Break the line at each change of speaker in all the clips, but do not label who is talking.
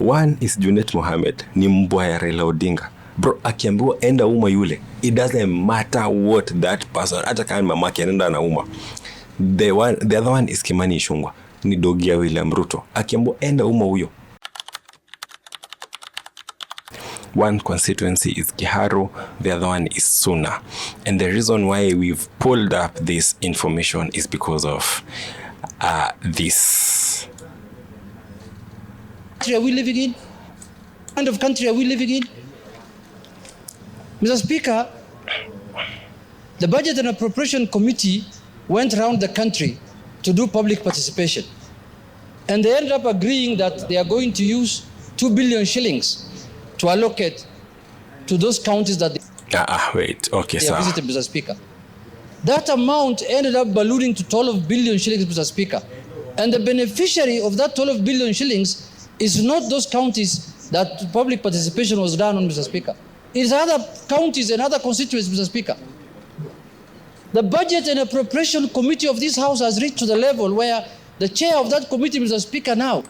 One is Junet Mohammed, ni mbwa ya Raila Odinga. Bro, akiambiwa enda uma yule, it doesn't matter what that person, hata kama mamake anaenda na uma. The other one is Kimani Ichungwa, ni dogi ya William Ruto. Akiambiwa enda uma huyo. One constituency is Kiharu, the other one is Suna. And the reason why we've pulled up this information is because of this.
Country are we living in? What kind of country are we living in? Mr. Speaker, the Budget and Appropriation Committee went around the country to do public participation. And they ended up agreeing that they are going to use 2 billion shillings to allocate to those counties that they are visited, Mr. Speaker. That amount ended up ballooning to 12 billion shillings, Mr. Speaker. And the beneficiary of that 12 billion shillings is not those counties that public participation was done on, Mr. Speaker. It is other counties and other constituencies, Mr. Speaker. The Budget and Appropriation Committee of this House has reached to the level where the chair of that committee, Mr. Speaker, now.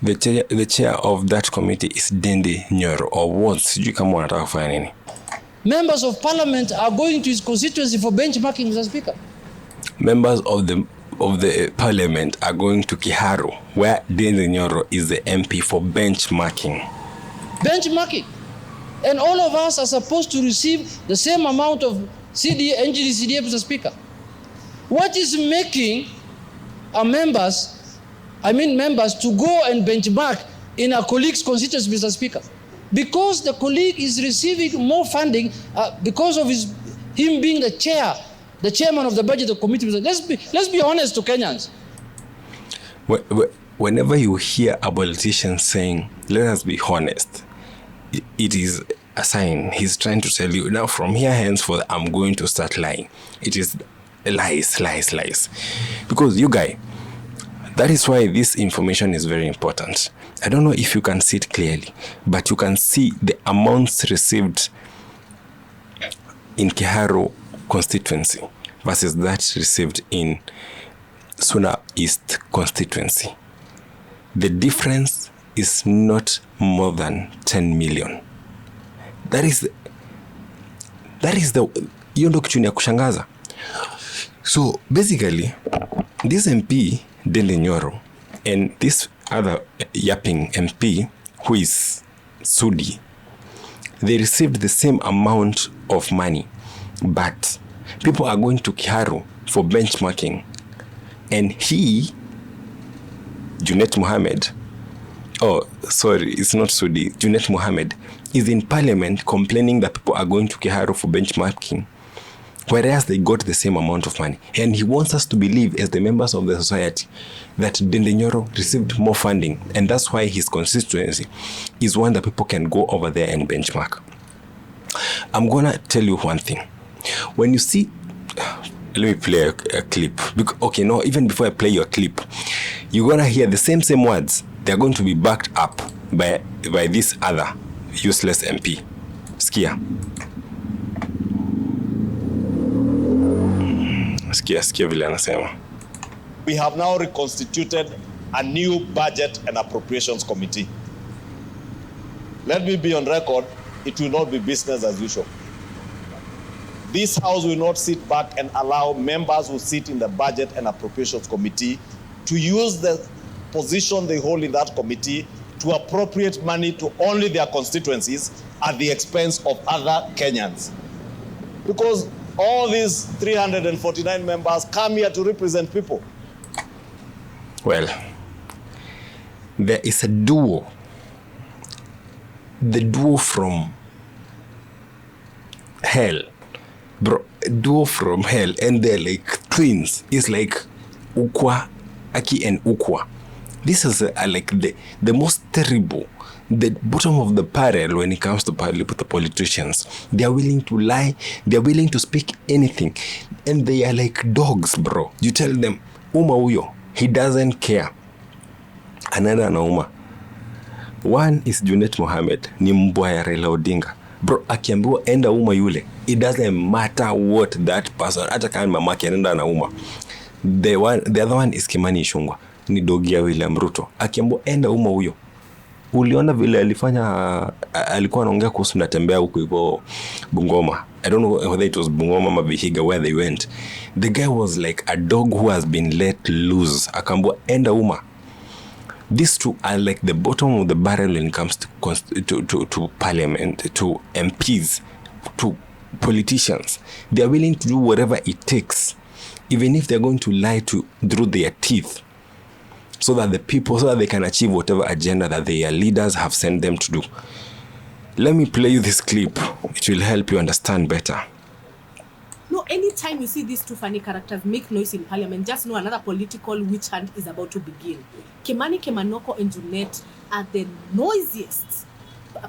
The chair of that committee is Ndindi Nyoro, or was.
Members of Parliament are going to his constituency for benchmarking, Mr. Speaker.
Members of the Parliament are going to Kiharu, where Ndindi Nyoro is the MP, for benchmarking.
Benchmarking. And all of us are supposed to receive the same amount of NGDCDA, Mr. Speaker. What is making our members to go and benchmark in a colleague's constituency, Mr. Speaker? Because the colleague is receiving more funding because of him being the chairman of the budget committee. Let's be honest to Kenyans.
Whenever you hear a politician saying, let us be honest, it is a sign he's trying to tell you, now from here henceforth, I'm going to start lying. It is lies. Because you guys, that is why this information is very important. I don't know if you can see it clearly, but you can see the amounts received in Kiharu constituency versus that received in Suna East constituency. The difference is not more than 10 million. That is the hiyo ndo kitu ni ya kushangaza. So basically this MP Ndindi Nyoro and this other yapping MP who is Sudi, they received the same amount of money, but people are going to Kiharu for benchmarking, and Junet Mohammed, it's not Sudi, Junet Mohammed is in Parliament complaining that people are going to Kiharu for benchmarking, whereas they got the same amount of money. And he wants us to believe, as the members of the society, that Ndindi Nyoro received more funding, and that's why his constituency is one that people can go over there and benchmark. I'm gonna tell you one thing. When you see, let me play a clip. Okay, no, even before I play your clip, you're gonna hear the same words. They're going to be backed up by this other useless MP. Skia vile anasema.
We have now reconstituted a new Budget and Appropriations Committee. Let me be on record, it will not be business as usual. This House will not sit back and allow members who sit in the Budget and Appropriations Committee to use the position they hold in that committee to appropriate money to only their constituencies at the expense of other Kenyans. Because all these 349 members come here to represent people.
Well, there is a duo. The duo from hell. Bro, duo from hell, and they're like twins. It's like Ukwa, Aki and Ukwa. This is like the most terrible, the bottom of the barrel when it comes to the politicians. They are willing to lie. They are willing to speak anything. And they are like dogs, bro. You tell them, Uma uyo, he doesn't care. Another na Uma. One is Junet Mohammed, ni mbwa ya Raila Odinga. Bro, akiambiwa enda uma yule, it doesn't matter what that person, hata kama mamake anaenda na uma. The other one is Kimani Ichungwa, ni dogi ya William Ruto. Akiambiwa enda uma huyo, Uliona vile alifanya, alikuwa anaongea kuhusu natembea huko hivyo Bungoma. I don't know whether it was Bungoma or Vihiga where they went. The guy was like a dog who has been let loose. Akaambua enda uma. These two are like the bottom of the barrel when it comes to parliament, to MPs, to politicians. They are willing to do whatever it takes, even if they're going to lie through their teeth, so that they can achieve whatever agenda that their leaders have sent them to do. Let me play you this clip. It will help you understand better.
No, anytime you see these two funny characters make noise in parliament, just know another political witch hunt is about to begin. Kimani Kemanoko and Junet are the noisiest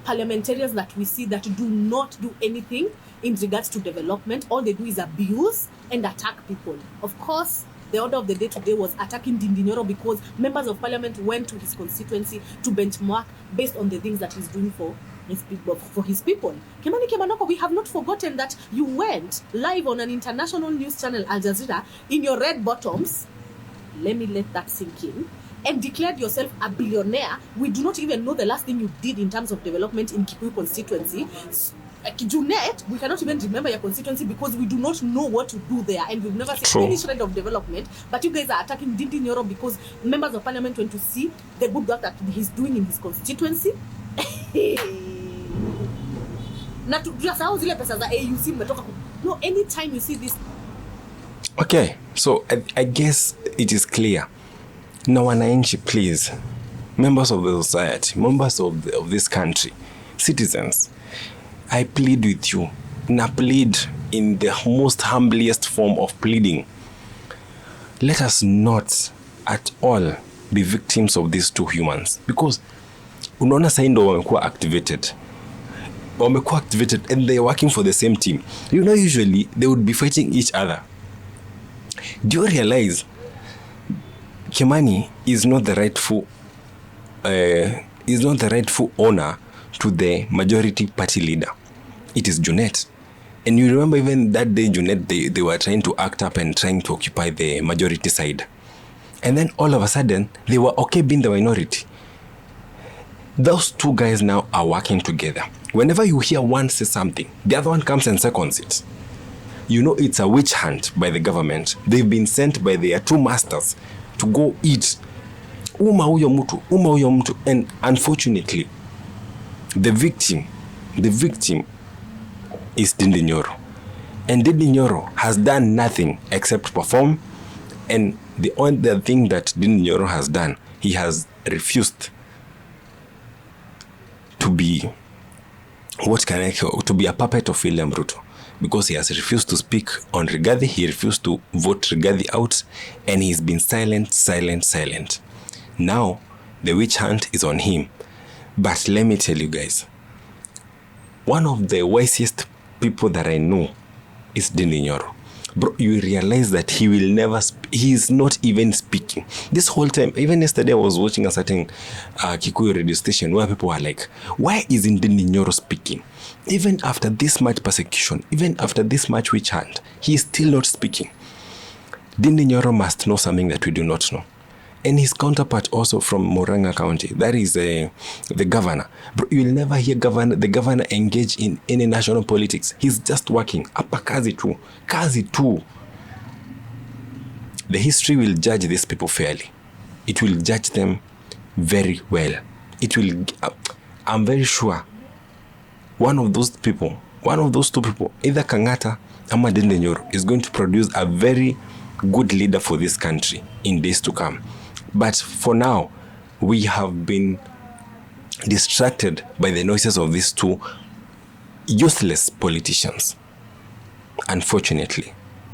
parliamentarians that we see that do not do anything in regards to development. All they do is abuse and attack people. Of course, the order of the day today was attacking Ndindi Nyoro because members of parliament went to his constituency to benchmark based on the things that he's doing for his people. Kimani Kemanoko, we have not forgotten that you went live on an international news channel, Al Jazeera, in your red bottoms. Let me let that sink in. And declared yourself a billionaire. We do not even know the last thing you did in terms of development in Kikuyu constituency. Junet, we cannot even remember your constituency because we do not know what to do there, and we've never seen any shred of development. But you guys are attacking Ndindi Nyoro because members of parliament went to see the good work that he's doing in his constituency. No, anytime you see this.
Okay, so I guess it is clear. Now, wananchi, please, members of the society, members of this country, citizens, I plead with you, and I plead in the most humblest form of pleading. Let us not at all be victims of these two humans, because unaona sasa ndo wamekuwa activated and they're working for the same team. You know, usually they would be fighting each other. Do you realize Kimani is not the rightful owner to the majority party leader? It is Junet. And you remember even that day Junet, they were trying to act up and trying to occupy the majority side. And then all of a sudden, they were okay being the minority. Those two guys now are working together. Whenever you hear one say something, the other one comes and seconds it. You know it's a witch hunt by the government. They've been sent by their two masters to go eat. Uma huyo mtu. And unfortunately, the victim is Ndindi Nyoro. And Ndindi Nyoro has done nothing except perform. And the only thing that Ndindi Nyoro has done, he has refused to be a puppet of William Ruto, because he has refused to speak on Rigathi, he refused to vote Rigathi out, and he's been silent. Now, the witch hunt is on him. But let me tell you guys, one of the wisest people that I know is Ndindi Nyoro. Bro, you realize that he will never he is not even speaking. This whole time, even yesterday I was watching a certain Kikuyu radio station where people were like, why isn't Ndindi Nyoro speaking? Even after this much persecution, even after this much witch hunt, he is still not speaking. Ndindi Nyoro must know something that we do not know. And his counterpart also from Murang'a County, that is the governor. Bro, you will never hear the governor engage in any national politics. He's just working. Apa kazi tu. The history will judge these people fairly. It will judge them very well. I'm very sure one of those two people, either Kangata or Ndindi Nyoro, is going to produce a very good leader for this country in days to come. But for now, we have been distracted by the noises of these two useless politicians, unfortunately.